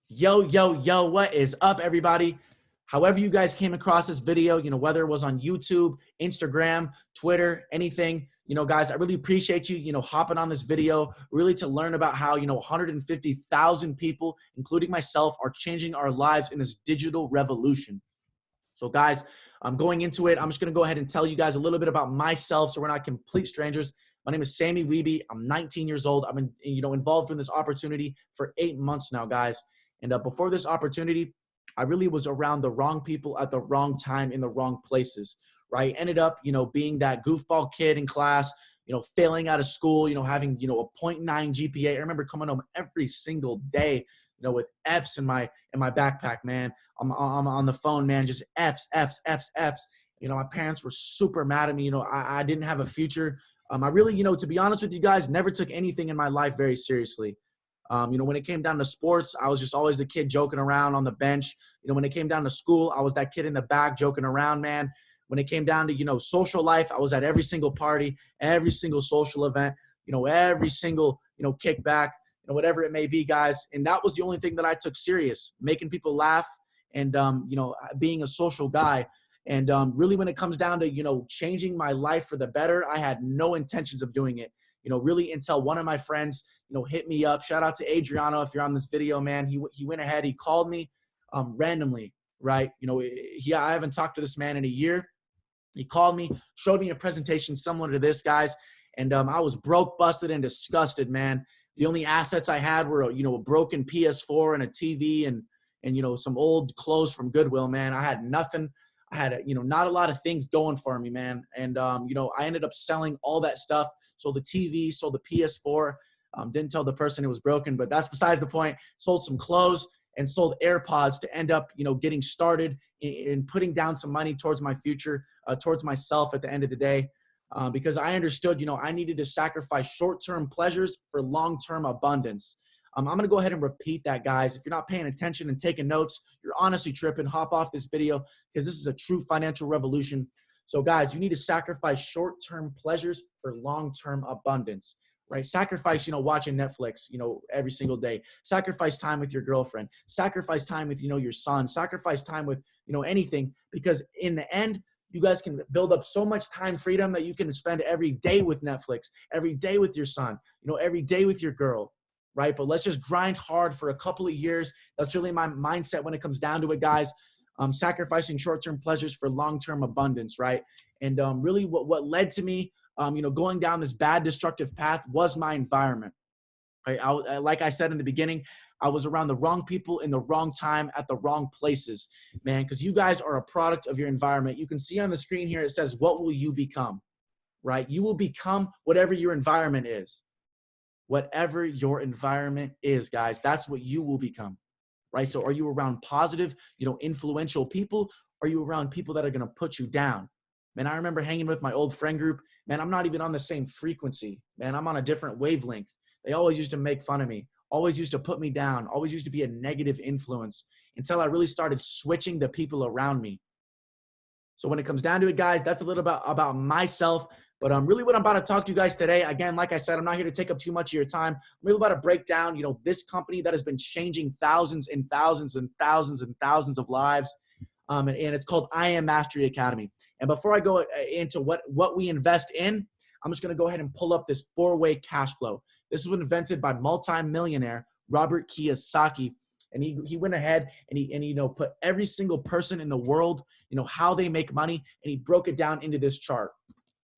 Yo, yo, yo, what is up, everybody? However you guys came across this video, whether it was on YouTube, Instagram, Twitter, anything, guys, I really appreciate you, hopping on this video, really to learn about how, 150,000 people, including myself, are changing our lives in this digital revolution. So guys, I'm going into it. I'm just going to go ahead and tell you guys a little bit about myself so we're not complete strangers. My name is Sammy Wiebe. I'm 19 years old. I've been, involved in this opportunity for 8 months now, guys. And before this opportunity, I really was around the wrong people at the wrong time in the wrong places, right? Ended up, being that goofball kid in class, failing out of school, having, a 0.9 GPA. I remember coming home every single day, with F's in my backpack, man. I'm on the phone, man, just F's, F's, F's, F's. My parents were super mad at me. I didn't have a future. I really, to be honest with you guys, never took anything in my life very seriously. When it came down to sports, I was just always the kid joking around on the bench. When it came down to school, I was that kid in the back joking around, man. When it came down to, social life, I was at every single party, every single social event, every single, kickback, whatever it may be, guys. And that was the only thing that I took serious, making people laugh and, being a social guy. And really, when it comes down to, changing my life for the better, I had no intentions of doing it. Really until one of my friends, hit me up. Shout out to Adriano if you're on this video, man. He went ahead, he called me randomly, right? I haven't talked to this man in a year. He called me, showed me a presentation similar to this, guys, and I was broke, busted, and disgusted, man. The only assets I had were, a broken PS4 and a TV and some old clothes from Goodwill, man. I had nothing. I had, not a lot of things going for me, man. And, I ended up selling all that stuff. Sold the TV, sold the PS4, didn't tell the person it was broken, but that's besides the point. Sold some clothes and sold AirPods to end up, getting started in putting down some money towards my future, towards myself at the end of the day. Because I understood, I needed to sacrifice short-term pleasures for long-term abundance. I'm going to go ahead and repeat that, guys. If you're not paying attention and taking notes, you're honestly tripping. Hop off this video because this is a true financial revolution. So, guys, you need to sacrifice short-term pleasures for long-term abundance, right? Sacrifice, watching Netflix, every single day. Sacrifice time with your girlfriend. Sacrifice time with, your son. Sacrifice time with, anything, because in the end, you guys can build up so much time freedom that you can spend every day with Netflix, every day with your son, every day with your girl, right? But let's just grind hard for a couple of years. That's really my mindset when it comes down to it, guys. Sacrificing short-term pleasures for long-term abundance, right? And really what led to me, going down this bad, destructive path was my environment, right? Like I said in the beginning, I was around the wrong people in the wrong time at the wrong places, man, because you guys are a product of your environment. You can see on the screen here, it says, what will you become, right? You will become whatever your environment is. Whatever your environment is, guys, that's what you will become. Right? So are you around positive, influential people? Or are you around people that are going to put you down? Man, I remember hanging with my old friend group. Man, I'm not even on the same frequency. Man, I'm on a different wavelength. They always used to make fun of me, always used to put me down, always used to be a negative influence until I really started switching the people around me. So when it comes down to it, guys, that's a little bit about myself. But really what I'm about to talk to you guys today, again, like I said, I'm not here to take up too much of your time. I'm really about to break down, this company that has been changing thousands and thousands and thousands and thousands of lives. And it's called I Am Mastery Academy. And before I go into what we invest in, I'm just going to go ahead and pull up this 4-way cash flow. This was invented by multi-millionaire Robert Kiyosaki. And he went ahead and he put every single person in the world, how they make money, and he broke it down into this chart.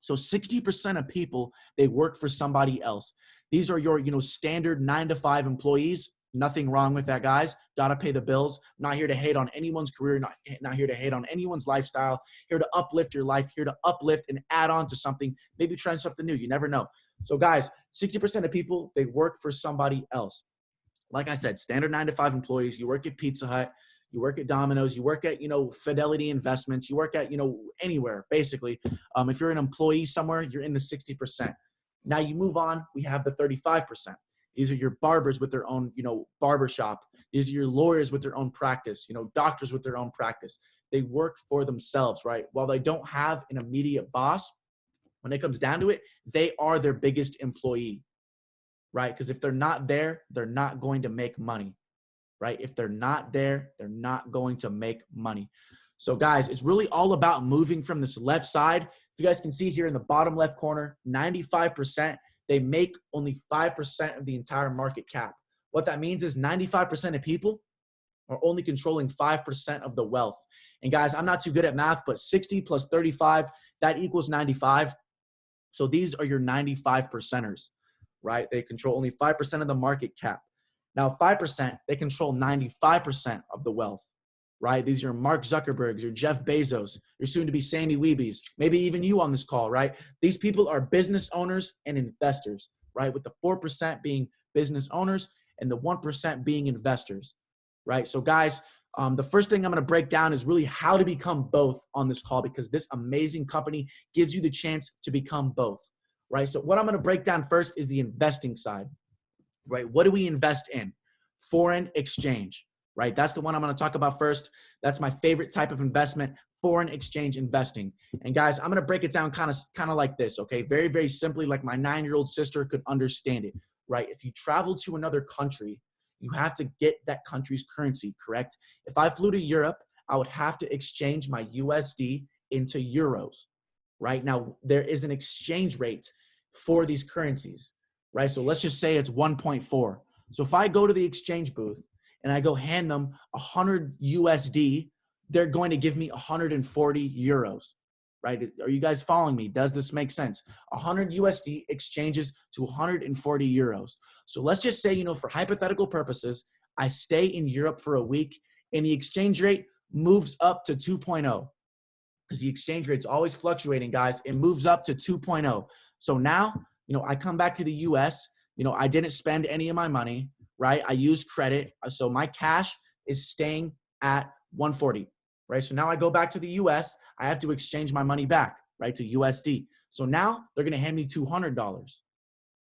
So 60% of people, they work for somebody else. These are your, standard 9-to-5 employees. Nothing wrong with that, guys. Got to pay the bills. Not here to hate on anyone's career, not here to hate on anyone's lifestyle. Here to uplift your life, here to uplift and add on to something, maybe try something new. You never know. So guys, 60% of people, they work for somebody else. Like I said, standard 9-to-5 employees. You work at Pizza Hut. You work at Domino's, you work at, Fidelity Investments, you work at, anywhere, basically. If you're an employee somewhere, you're in the 60%. Now you move on, we have the 35%. These are your barbers with their own, barbershop. These are your lawyers with their own practice, doctors with their own practice. They work for themselves, right? While they don't have an immediate boss, when it comes down to it, they are their biggest employee, right? Because if they're not there, they're not going to make money. right? If they're not there, they're not going to make money. So guys, it's really all about moving from this left side. If you guys can see here in the bottom left corner, 95%, they make only 5% of the entire market cap. What that means is 95% of people are only controlling 5% of the wealth. And guys, I'm not too good at math, but 60 plus 35, that equals 95. So these are your 95 percenters, right? They control only 5% of the market cap. Now, 5%, they control 95% of the wealth, right? These are your Mark Zuckerbergs, your Jeff Bezos, your soon-to-be Sammy Weebies, maybe even you on this call, right? These people are business owners and investors, right? With the 4% being business owners and the 1% being investors, right? So guys, the first thing I'm going to break down is really how to become both on this call, because this amazing company gives you the chance to become both, right? So what I'm going to break down first is the investing side, right? What do we invest in? Foreign exchange, right? That's the one I'm going to talk about first. That's my favorite type of investment, foreign exchange investing. And guys, I'm going to break it down kind of like this, okay? Very, very simply, like my 9-year-old sister could understand it, right? If you travel to another country, you have to get that country's currency, correct? If I flew to Europe, I would have to exchange my USD into euros, right? Now, there is an exchange rate for these currencies, right? So let's just say it's 1.4. So if I go to the exchange booth and I go hand them 100 USD, they're going to give me 140 euros, right? Are you guys following me? Does this make sense? 100 USD exchanges to 140 euros. So let's just say, for hypothetical purposes, I stay in Europe for a week and the exchange rate moves up to 2.0, because the exchange rate's always fluctuating, guys. It moves up to 2.0. So now, I come back to the US, I didn't spend any of my money, right? I used credit. So my cash is staying at 140, right? So now I go back to the US, I have to exchange my money back, right, to USD. So now they're going to hand me $200,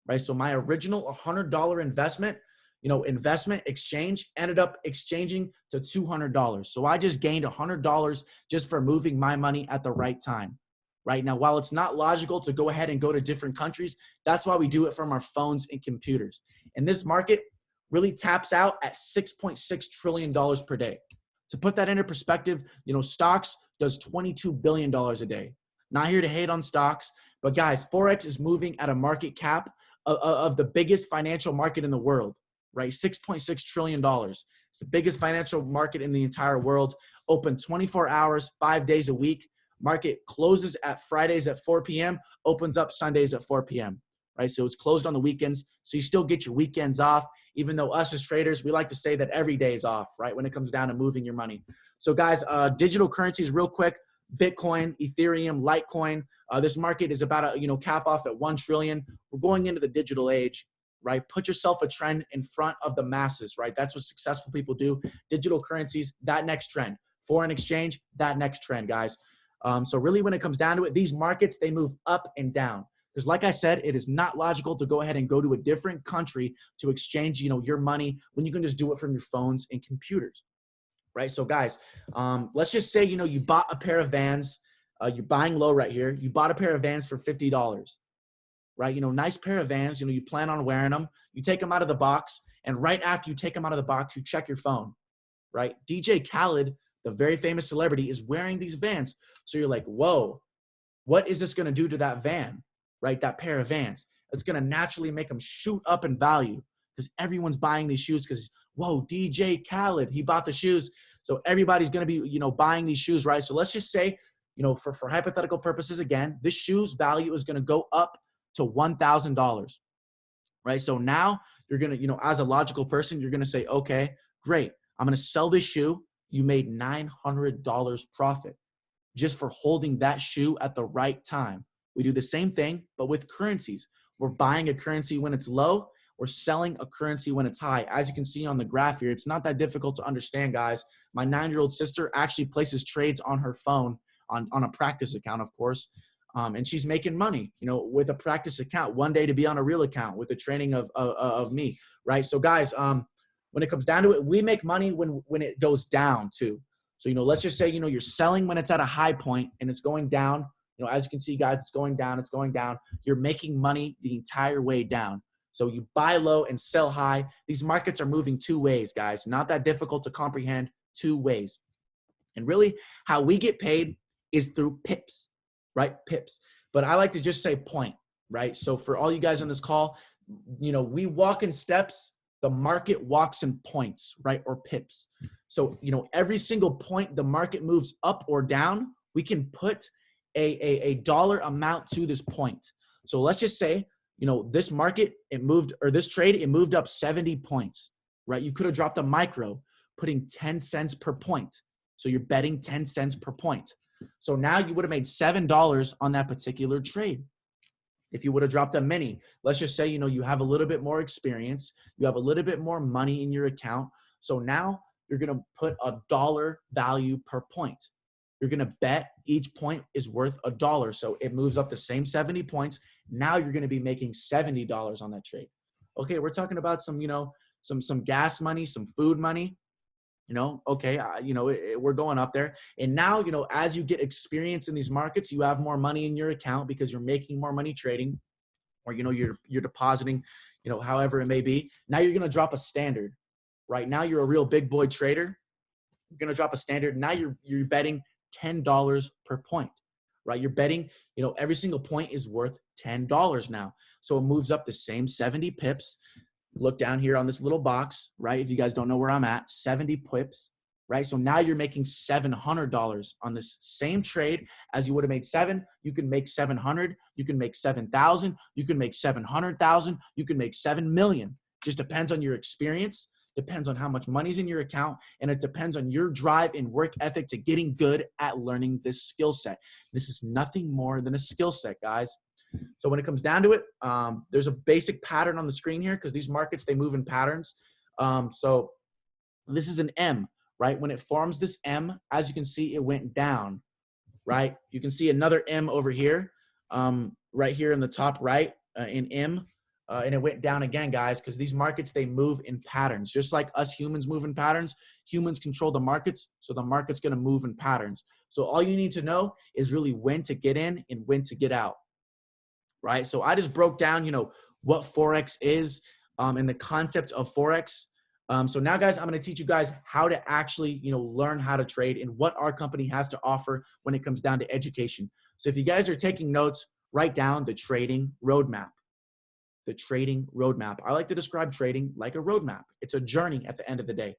right? So my original $100 investment, exchange ended up exchanging to $200. So I just gained $100 just for moving my money at the right time. Right now, while it's not logical to go ahead and go to different countries, that's why we do it from our phones and computers. And this market really taps out at $6.6 trillion per day. To put that into perspective, stocks does $22 billion a day. Not here to hate on stocks, but guys, Forex is moving at a market cap of the biggest financial market in the world, right? $6.6 trillion. It's the biggest financial market in the entire world, open 24 hours, 5 days a week. Market closes at Fridays at 4 p.m., opens up Sundays at 4 p.m., right? So it's closed on the weekends. So you still get your weekends off, even though us as traders, we like to say that every day is off, right, when it comes down to moving your money. So guys, digital currencies real quick, Bitcoin, Ethereum, Litecoin. This market is about cap off at 1 trillion. We're going into the digital age, right? Put yourself a trend in front of the masses, right? That's what successful people do. Digital currencies, that next trend. Foreign exchange, that next trend, guys. So really when it comes down to it, these markets, they move up and down. Because like I said, it is not logical to go ahead and go to a different country to exchange, your money when you can just do it from your phones and computers, right? So guys, let's just say, you bought a pair of Vans, you're buying low right here. You bought a pair of Vans for $50, right? Nice pair of Vans, you plan on wearing them. You take them out of the box, and right after you take them out of the box, you check your phone, right? DJ Khaled, the very famous celebrity, is wearing these Vans. So you're like, whoa, what is this going to do to that van, right? That pair of Vans. It's going to naturally make them shoot up in value because everyone's buying these shoes because, whoa, DJ Khaled, he bought the shoes. So everybody's going to be, buying these shoes, right? So let's just say, for hypothetical purposes, again, this shoe's value is going to go up to $1,000, right? So now you're going to, as a logical person, you're going to say, okay, great. I'm going to sell this shoe. You made $900 profit just for holding that shoe at the right time. We do the same thing, but with currencies. We're buying a currency when it's low. We're selling a currency when it's high. As you can see on the graph here, it's not that difficult to understand, guys. My 9-year-old sister actually places trades on her phone on a practice account, of course. And she's making money, with a practice account, one day to be on a real account with the training of me, right? So guys, when it comes down to it, we make money when it goes down too. So, let's just say, you're selling when it's at a high point and it's going down. As you can see, guys, it's going down. You're making money the entire way down. So you buy low and sell high. These markets are moving two ways, guys. Not that difficult to comprehend, two ways. And really how we get paid is through pips, right? Pips. But I like to just say point, right? So for all you guys on this call, we walk in steps, the market walks in points, right? Or pips. So, every single point the market moves up or down, we can put a dollar amount to this point. So let's just say, this market, this trade, it moved up 70 points, right? You could have dropped a micro, putting 10 cents per point. So you're betting 10 cents per point. So now you would have made $7 on that particular trade. If you would have dropped a mini, let's just say, you have a little bit more experience, you have a little bit more money in your account. So now you're going to put a dollar value per point. You're going to bet each point is worth $1. So it moves up the same 70 points. Now you're going to be making $70 on that trade. Okay, we're talking about some gas money, some food money. We're going up there. And now, as you get experience in these markets, you have more money in your account because you're making more money trading, or, you're depositing, however it may be. Now you're going to drop a standard. Right now you're a real big boy trader. You're going to drop a standard. Now you're betting $10 per point, right? You're betting, every single point is worth $10 now. So it moves up the same 70 pips. Look down here on this little box, right? If you guys don't know where I'm at, 70 pips, right? So now you're making $700 on this same trade as you would have made you can make 700, you can make 7,000, you can make 700,000, you can make 7 million. Just depends on your experience, depends on how much money's in your account, and it depends on your drive and work ethic to getting good at learning this skill set. This is nothing more than a skill set, guys. So when it comes down to it, there's a basic pattern on the screen here because these markets, they move in patterns. So this is an M, right? When it forms this M, as you can see, it went down, right? You can see another M over here, right here in the top right, in M, and it went down again, guys, because these markets, they move in patterns. Just like us humans move in patterns, humans control the markets, so the market's going to move in patterns. So all you need to know is really when to get in and when to get out. Right? So I just broke down, what Forex is and the concept of Forex. So now, guys, I'm going to teach you guys how to actually, learn how to trade and what our company has to offer when it comes down to education. So if you guys are taking notes, write down the trading roadmap. The trading roadmap. I like to describe trading like a roadmap. It's a journey at the end of the day.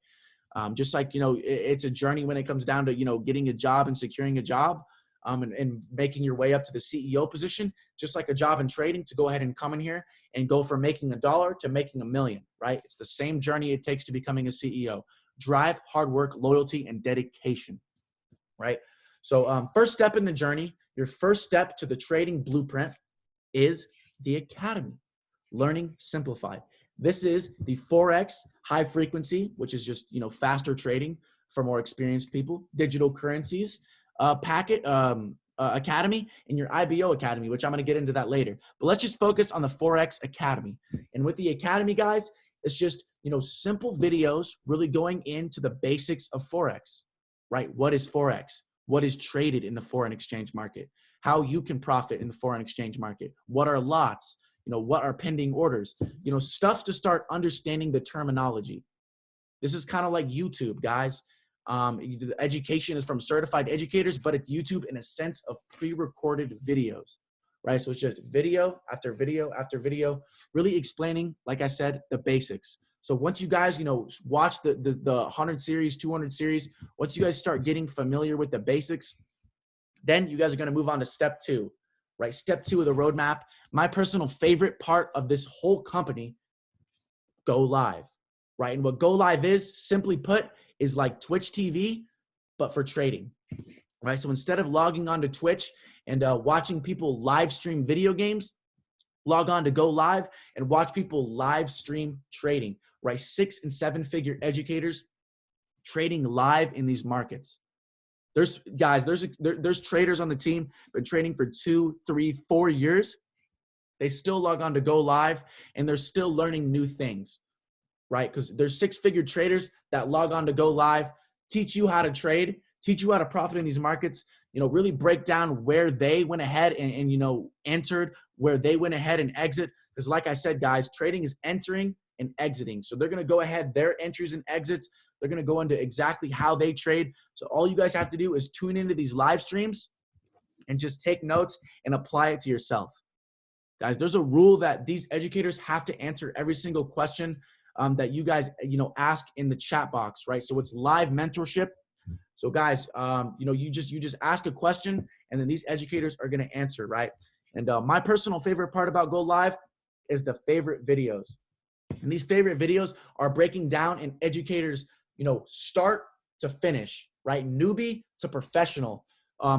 Just like, it's a journey when it comes down to, getting a job and securing a job. And making your way up to the CEO position, just like a job in trading, to go ahead and come in here and go from making $1 to making $1 million, right? It's the same journey it takes to becoming a CEO. Drive, hard work, loyalty, and dedication, right? So first step in the journey, your first step to the trading blueprint is the Academy, Learning Simplified. This is the Forex high frequency, which is just, faster trading for more experienced people, digital currencies, Academy, and your IBO Academy, which I'm going to get into that later. But let's just focus on the Forex Academy. And with the Academy, guys, it's just, simple videos really going into the basics of Forex, right? What is Forex? What is traded in the foreign exchange market? How you can profit in the foreign exchange market? What are lots? What are pending orders? Stuff to start understanding the terminology. This is kind of like YouTube, guys. The education is from certified educators, but it's YouTube in a sense of pre-recorded videos, right? So it's just video after video after video, really explaining, like I said, the basics. So once you guys, watch the 100 series, 200 series, once you guys start getting familiar with the basics, then you guys are going to move on to step 2, right? Step 2 of the roadmap. My personal favorite part of this whole company, go live, right? And what go live is, simply put, is like Twitch TV, but for trading, right? So instead of logging on to Twitch and watching people live stream video games, log on to Go Live and watch people live stream trading, right? 6- and 7-figure educators trading live in these markets. There's traders on the team, been trading for 2, 3, 4 years. They still log on to Go Live and they're still learning new things, right? Because there's 6-figure traders that log on to Go Live, teach you how to trade, teach you how to profit in these markets. really break down where they went ahead and entered, where they went ahead and exit. Because like I said, guys, trading is entering and exiting. So they're going to go ahead, their entries and exits, they're going to go into exactly how they trade. So all you guys have to do is tune into these live streams and just take notes and apply it to yourself. Guys, there's a rule that these educators have to answer every single question that you guys, ask in the chat box, right? So it's live mentorship. So guys, you just ask a question and then these educators are going to answer, right? And my personal favorite part about Go Live is the favorite videos. And these favorite videos are breaking down an educator's, start to finish, right? Newbie to professional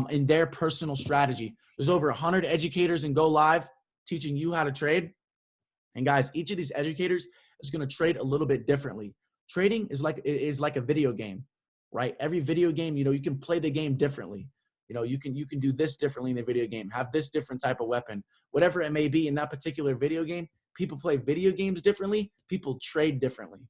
in their personal strategy. There's over 100 educators in Go Live teaching you how to trade. And guys, each of these educators is going to trade a little bit differently. Trading is like a video game, right? Every video game, you can play the game differently. You can do this differently in the video game, have this different type of weapon, whatever it may be in that particular video game. People play video games differently. People trade differently,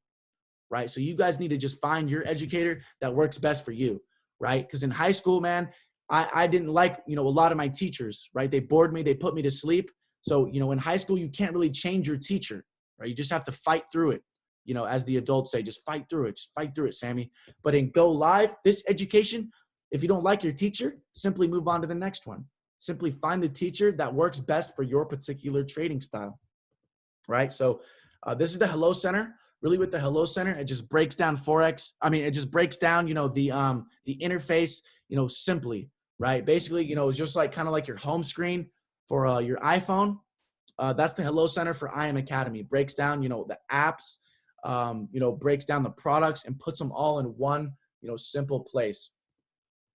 right? So you guys need to just find your educator that works best for you, right? Because in high school, man, I didn't like, a lot of my teachers, right? They bored me. They put me to sleep. So, in high school, you can't really change your teacher, right? You just have to fight through it. As the adults say, just fight through it. Just fight through it, Sammy. But in Go Live, this education, if you don't like your teacher, simply move on to the next one. Simply find the teacher that works best for your particular trading style, right? So this is the Hello Center. Really with the Hello Center, it just breaks down Forex. It just breaks down, the interface, simply, right? Basically, it's just kind of like your home screen for your iPhone. That's the Hello Center for I Am Academy. Breaks down, the apps, breaks down the products and puts them all in one, simple place.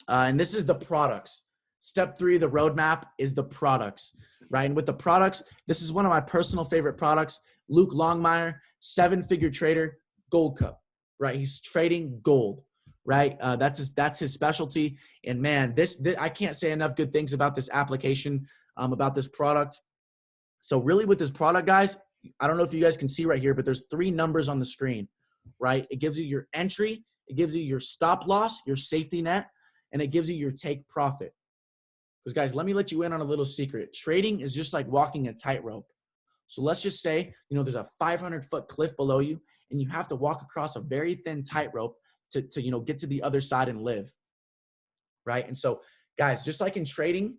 And this is the products. Step 3, the roadmap is the products, right? And with the products, this is one of my personal favorite products. Luke Longmire, 7-figure trader, Gold Cup, right? He's trading gold, right? That's his specialty. And man, this I can't say enough good things about this application, about this product. So really with this product, guys, I don't know if you guys can see right here, but there's 3 numbers on the screen, right? It gives you your entry, it gives you your stop loss, your safety net, and it gives you your take profit. Because guys, let me let you in on a little secret. Trading is just like walking a tightrope. So let's just say, there's a 500-foot cliff below you and you have to walk across a very thin tightrope to get to the other side and live, right? And so guys, just like in trading,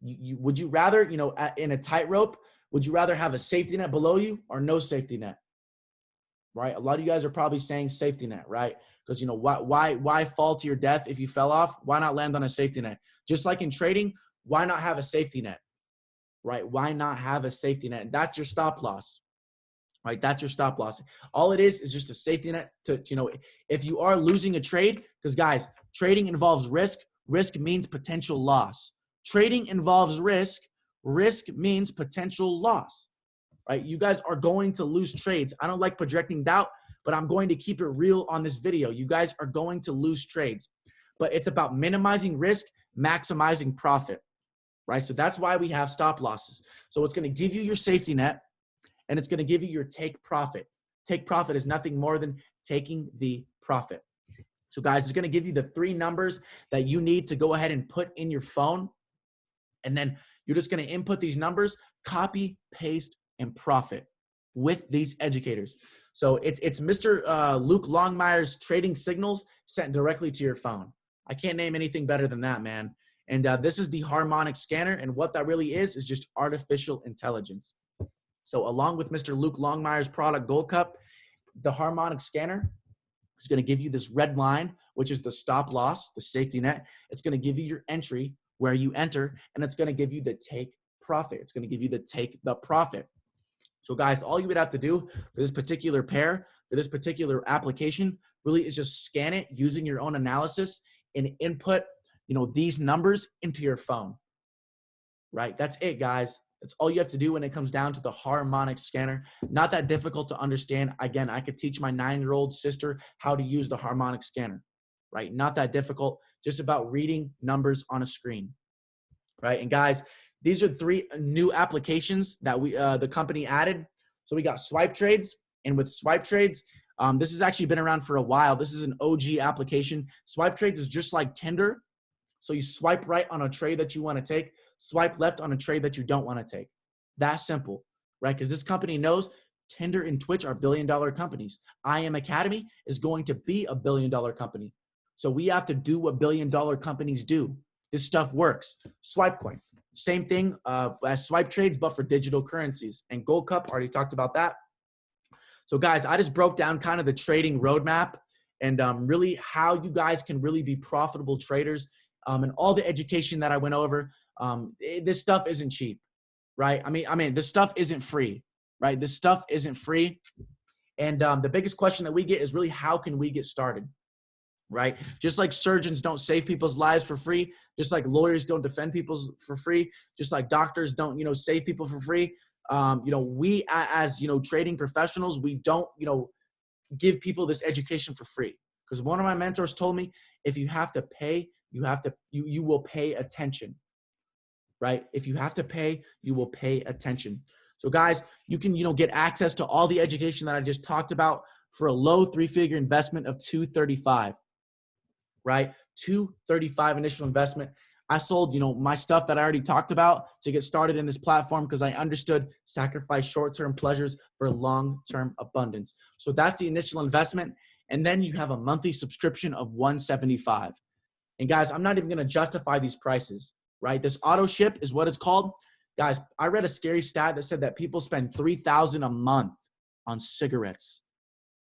would you rather, in a tightrope, would you rather have a safety net below you or no safety net? Right? A lot of you guys are probably saying safety net, right? Because, why fall to your death if you fell off? Why not land on a safety net? Just like in trading, why not have a safety net, right? Why not have a safety net? That's your stop loss, right? That's your stop loss. All it is just a safety net to, if you are losing a trade, because guys, trading involves risk. Risk means potential loss. Trading involves risk. Risk means potential loss, right? You guys are going to lose trades. I don't like projecting doubt, but I'm going to keep it real on this video. You guys are going to lose trades, but it's about minimizing risk, maximizing profit, right? So that's why we have stop losses. So it's going to give you your safety net and it's going to give you your take profit. Take profit is nothing more than taking the profit. So guys, it's going to give you the 3 numbers that you need to go ahead and put in your phone. And then you're just going to input these numbers, copy, paste, and profit with these educators. So it's Mr. Luke Longmire's trading signals sent directly to your phone. I can't name anything better than that, man. And this is the Harmonic Scanner. And what that really is just artificial intelligence. So along with Mr. Luke Longmire's product Gold Cup, the Harmonic Scanner is going to give you this red line, which is the stop loss, the safety net. It's going to give you your entry where you enter, and it's going to give you the take profit. It's going to give you the take the profit. So guys, all you would have to do for this particular pair, for this particular application, really is just scan it using your own analysis and input, these numbers into your phone, right? That's it, guys. That's all you have to do when it comes down to the Harmonic Scanner. Not that difficult to understand. Again, I could teach my 9-year-old sister how to use the Harmonic Scanner, right? Not that difficult, just about reading numbers on a screen, right? And guys, these are 3 new applications that the company added. So we got Swipe Trades, and with Swipe Trades, this has actually been around for a while. This is an OG application. Swipe Trades is just like Tinder, So you swipe right on a trade that you want to take, swipe left on a trade that you don't want to take. That simple, right? Because this company knows Tinder and Twitch are billion-dollar companies. I Am Academy is going to be a billion-dollar company. So we have to do what billion-dollar companies do. This stuff works. Swipe coin, same thing as swipe trades, but for digital currencies. And Gold Cup, already talked about that. So guys, I just broke down kind of the trading roadmap and really how you guys can really be profitable traders and all the education that I went over. This stuff isn't cheap, right? I mean, this stuff isn't free, right? This stuff isn't free. And the biggest question that we get is really, how can we get started, right? Just like surgeons don't save people's lives for free, just like lawyers don't defend people for free, just like doctors don't, save people for free. We as, trading professionals, we don't, give people this education for free. Because one of my mentors told me, if you have to pay, you will pay attention, right? If you have to pay, you will pay attention. So guys, you can, get access to all the education that I just talked about for a low 3-figure investment of $235, right? $235 initial investment. I sold, my stuff that I already talked about to get started in this platform because I understood sacrifice short-term pleasures for long-term abundance. So that's the initial investment. And then you have a monthly subscription of $175. And guys, I'm not even going to justify these prices, right? This auto ship is what it's called. Guys, I read a scary stat that said that people spend $3,000 a month on cigarettes,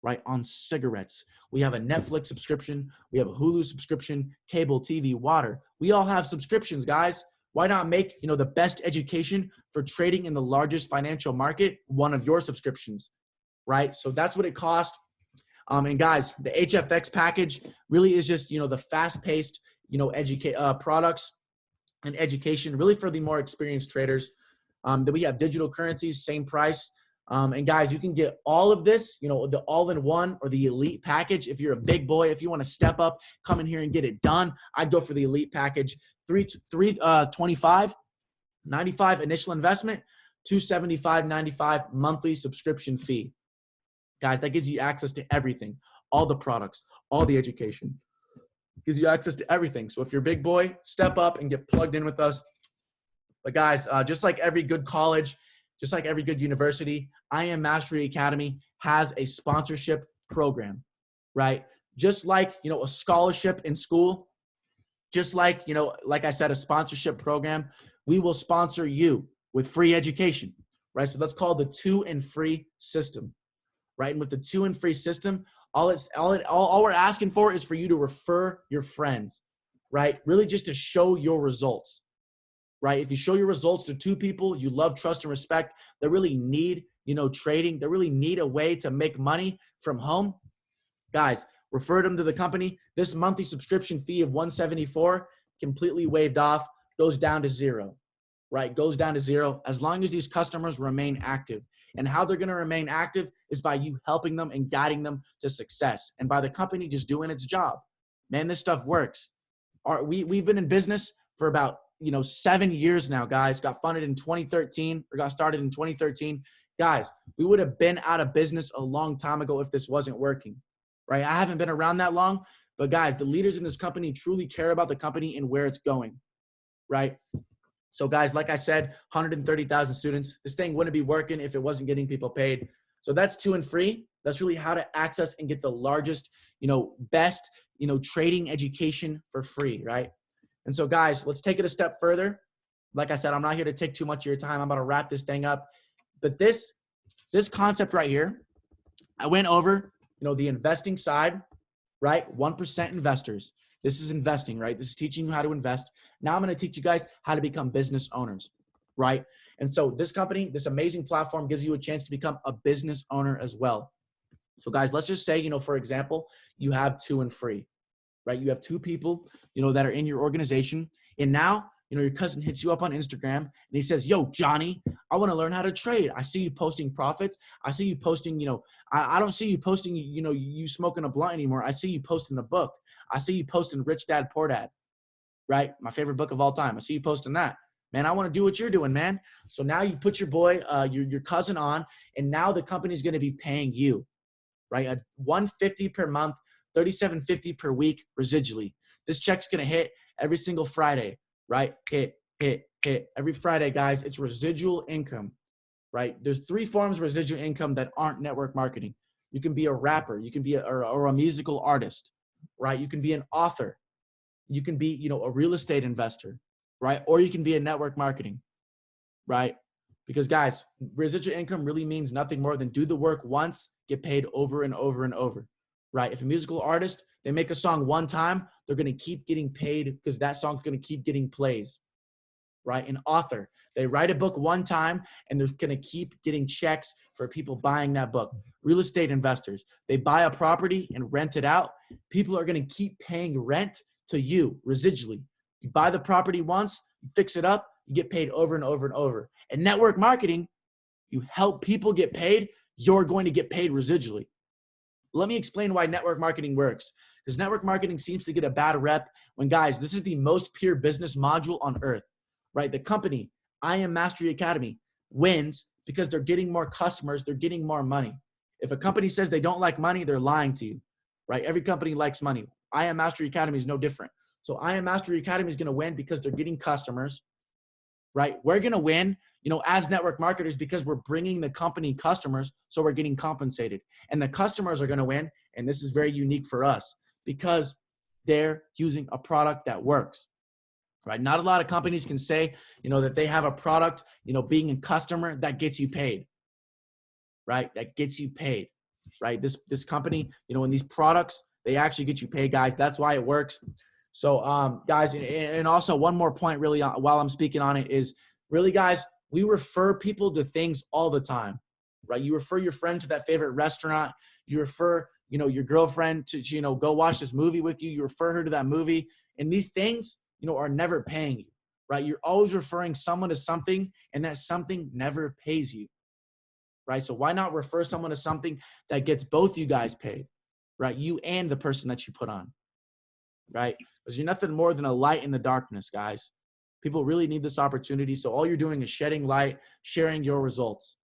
right? On cigarettes. We have a Netflix subscription. We have a Hulu subscription, cable TV, water. We all have subscriptions, guys. Why not make, the best education for trading in the largest financial market one of your subscriptions, right? So that's what it costs. And guys, the HFX package really is just, the fast-paced, products and education really for the more experienced traders. Then we have digital currencies, same price. And guys, you can get all of this, the all-in-one or the elite package. If you're a big boy, if you want to step up, come in here and get it done, I'd go for the elite package. $325.95 initial investment, $275.95 monthly subscription fee. Guys, that gives you access to everything, all the products, all the education. Gives you access to everything. So if you're a big boy, step up and get plugged in with us. But guys, just like every good college, just like every good university, I Am Mastery Academy has a sponsorship program, right? Just like, a scholarship in school, just like, like I said, a sponsorship program, we will sponsor you with free education, right? So that's called the 2 and free system, right? And with the 2 and free system, all we're asking for is for you to refer your friends, right? Really just to show your results. Right? If you show your results to 2 people you love, trust, and respect, that really need, trading, that really need a way to make money from home, guys, refer them to the company. This monthly subscription fee of $174 completely waived off, goes down to $0, right? Goes down to $0 as long as these customers remain active. And how they're going to remain active is by you helping them and guiding them to success, and by the company just doing its job. Man, this stuff works. We've been in business for about 7 years now, guys. Got funded in 2013 or got started in 2013. Guys, we would have been out of business a long time ago if this wasn't working, right? I haven't been around that long, but guys, the leaders in this company truly care about the company and where it's going, right? So guys, like I said, 130,000 students. This thing wouldn't be working if it wasn't getting people paid. So that's 2 and free. That's really how to access and get the largest, best, trading education for free, right? And so guys, let's take it a step further. Like I said, I'm not here to take too much of your time. I'm about to wrap this thing up. But this concept right here, I went over, the investing side, right? 1% investors. This is investing, right? This is teaching you how to invest. Now I'm going to teach you guys how to become business owners, right? And so this company, this amazing platform gives you a chance to become a business owner as well. So guys, let's just say, for example, you have 2 and free, right? You have 2 people, that are in your organization. And now, your cousin hits you up on Instagram and he says, yo, Johnny, I want to learn how to trade. I see you posting profits. I see you posting, I don't see you posting, you smoking a blunt anymore. I see you posting the book. I see you posting Rich Dad, Poor Dad, right? My favorite book of all time. I see you posting that. Man, I want to do what you're doing, man. So now you put your boy, your cousin on, and now the company's going to be paying you, right? At $150 per month, $37.50 per week residually. This check's going to hit every single Friday, right? Hit. Every Friday, guys, it's residual income, right? There's 3 forms of residual income that aren't network marketing. You can be a rapper, you can be or a musical artist, right? You can be an author, you can be, a real estate investor, right? Or you can be in network marketing, right? Because guys, residual income really means nothing more than do the work once, get paid over and over and over, right? If a musical artist, they make a song one time, they're going to keep getting paid because that song's going to keep getting plays, right? An author, they write a book one time and they're going to keep getting checks for people buying that book. Real estate investors, they buy a property and rent it out. People are going to keep paying rent to you residually. You buy the property once, you fix it up, you get paid over and over and over. And network marketing, you help people get paid, you're going to get paid residually. Let me explain why network marketing works. Because network marketing seems to get a bad rep when, guys, this is the most pure business module on earth, right? The company, I Am Mastery Academy, wins because they're getting more customers, they're getting more money. If a company says they don't like money, they're lying to you, right? Every company likes money. I Am Mastery Academy is no different. So I Am Mastery Academy is going to win because they're getting customers, right? We're going to win, as network marketers because we're bringing the company customers, so we're getting compensated. And the customers are going to win, and this is very unique for us because they're using a product that works, right? Not a lot of companies can say, that they have a product, being a customer that gets you paid, right? That gets you paid, right? This company, and these products, they actually get you paid, guys. That's why it works. So, guys, and also one more point really while I'm speaking on it is really, guys, we refer people to things all the time, right? You refer your friend to that favorite restaurant. You refer, your girlfriend to, go watch this movie with you. You refer her to that movie. And these things, are never paying you, right? You're always referring someone to something, and that something never pays you, right? So why not refer someone to something that gets both you guys paid, right? You and the person that you put on, right? Because you're nothing more than a light in the darkness, guys. People really need this opportunity. So all you're doing is shedding light, sharing your results,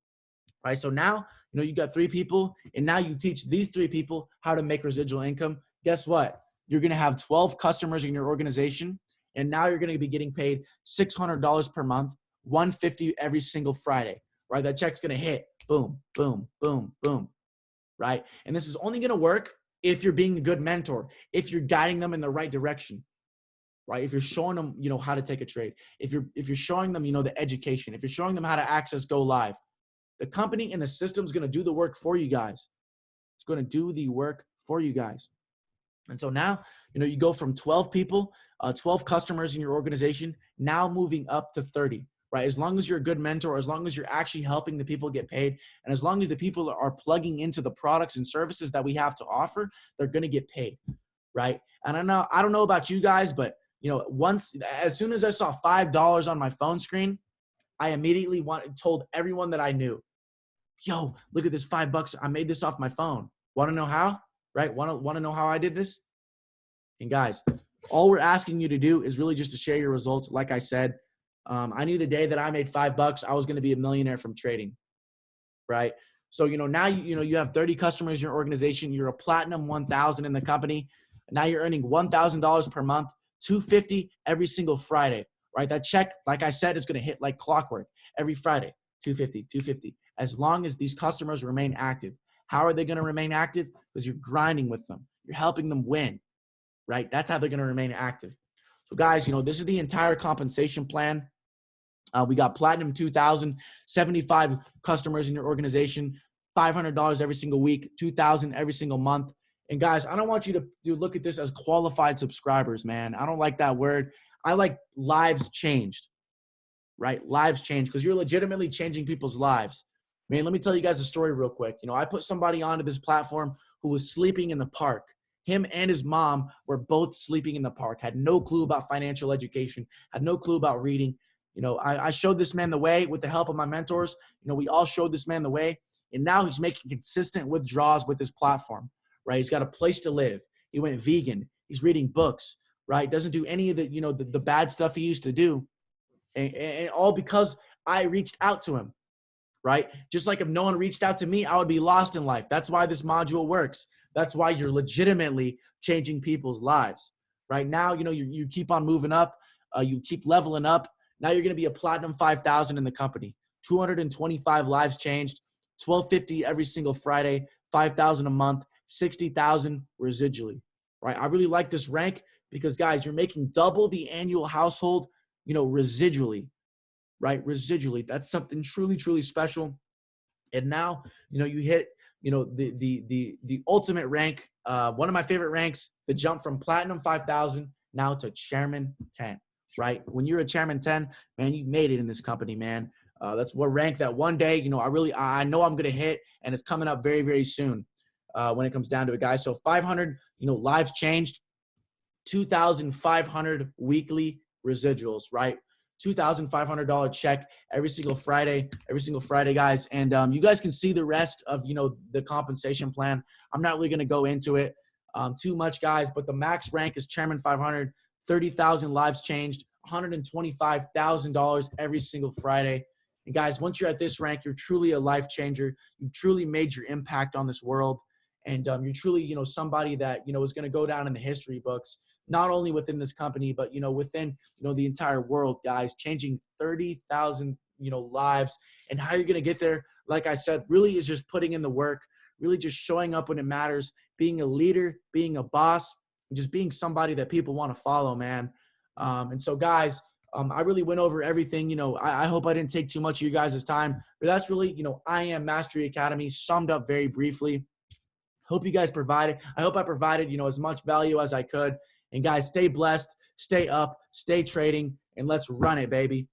right? So now, you got 3 people, and now you teach these 3 people how to make residual income. Guess what? You're going to have 12 customers in your organization, and now you're going to be getting paid $600 per month, $150 every single Friday, right? That check's going to hit, boom, boom, boom, boom, right? And this is only going to work if you're being a good mentor, if you're guiding them in the right direction, right? If you're showing them, how to take a trade, if you're showing them, the education, if you're showing them how to access Go Live, the company and the system is going to do the work for you guys. It's going to do the work for you guys. And so now, you go from 12 people, 12 customers in your organization, now moving up to 30, right? As long as you're a good mentor, as long as you're actually helping the people get paid, and as long as the people are plugging into the products and services that we have to offer, they're going to get paid, right? And I don't know about you guys, but as soon as I saw $5 on my phone screen, I immediately told everyone that I knew, yo, look at this $5. I made this off my phone. Want to know how? Right? Want to know how I did this? And guys, all we're asking you to do is really just to share your results. Like I said, I knew the day that I made $5, I was going to be a millionaire from trading, right? So, now you have 30 customers in your organization. You're a platinum 1,000 in the company. Now you're earning $1,000 per month, $250 every single Friday, right? That check, like I said, is going to hit like clockwork every Friday, $250, as long as these customers remain active. How are they going to remain active? Because you're grinding with them. You're helping them win, right? That's how they're going to remain active. So guys, this is the entire compensation plan. We got Platinum 2,000, 75 customers in your organization, $500 every single week, $2,000 every single month. And guys, I don't want you to look at this as qualified subscribers, man. I don't like that word. I like lives changed, right? Lives changed, because you're legitimately changing people's lives. Man, let me tell you guys a story real quick. I put somebody onto this platform who was sleeping in the park. Him and his mom were both sleeping in the park, had no clue about financial education, had no clue about reading. I showed this man the way with the help of my mentors. We all showed this man the way, and now he's making consistent withdrawals with this platform, right? He's got a place to live. He went vegan. He's reading books, right? Doesn't do any of the bad stuff he used to do, and all because I reached out to him, right? Just like if no one reached out to me, I would be lost in life. That's why this module works. That's why you're legitimately changing people's lives, right? Now, you know, you keep on moving up, you keep leveling up. Now you're going to be a platinum 5,000 in the company, 225 lives changed, 1250 every single Friday, 5,000 a month, 60,000 residually, right? I really like this rank because, guys, you're making double the annual household, you know, residually, right? Residually. That's something truly, truly special. And now, you know, you hit, you know, the ultimate rank. One of my favorite ranks, the jump from platinum 5,000 now to chairman 10, right? When you're a chairman 10, man, you made it in this company, man. That's what rank that one day, you know, I know I'm going to hit, and it's coming up very, very soon when it comes down to it, guys. So 500, you know, lives changed, 2,500 weekly residuals, right? $2,500 check every single Friday, guys. And you guys can see the rest of, you know, the compensation plan. I'm not really going to go into it too much, guys, but the max rank is chairman 500, 30,000 lives changed, $125,000 every single Friday. And guys, once you're at this rank, you're truly a life changer. You've truly made your impact on this world. And you're truly, you know, somebody that, you know, is going to go down in the history books, not only within this company, but, you know, within, you know, the entire world, guys, changing 30,000, you know, lives. And how you're going to get there, like I said, really is just putting in the work, really just showing up when it matters, being a leader, being a boss, and just being somebody that people want to follow, man. And so, guys, I really went over everything. You know, I hope I didn't take too much of you guys' time, but that's really, you know, I Am Mastery Academy summed up very briefly. Hope you guys provided. I hope I provided, you know, as much value as I could. And guys, stay blessed, stay up, stay trading, and let's run it, baby.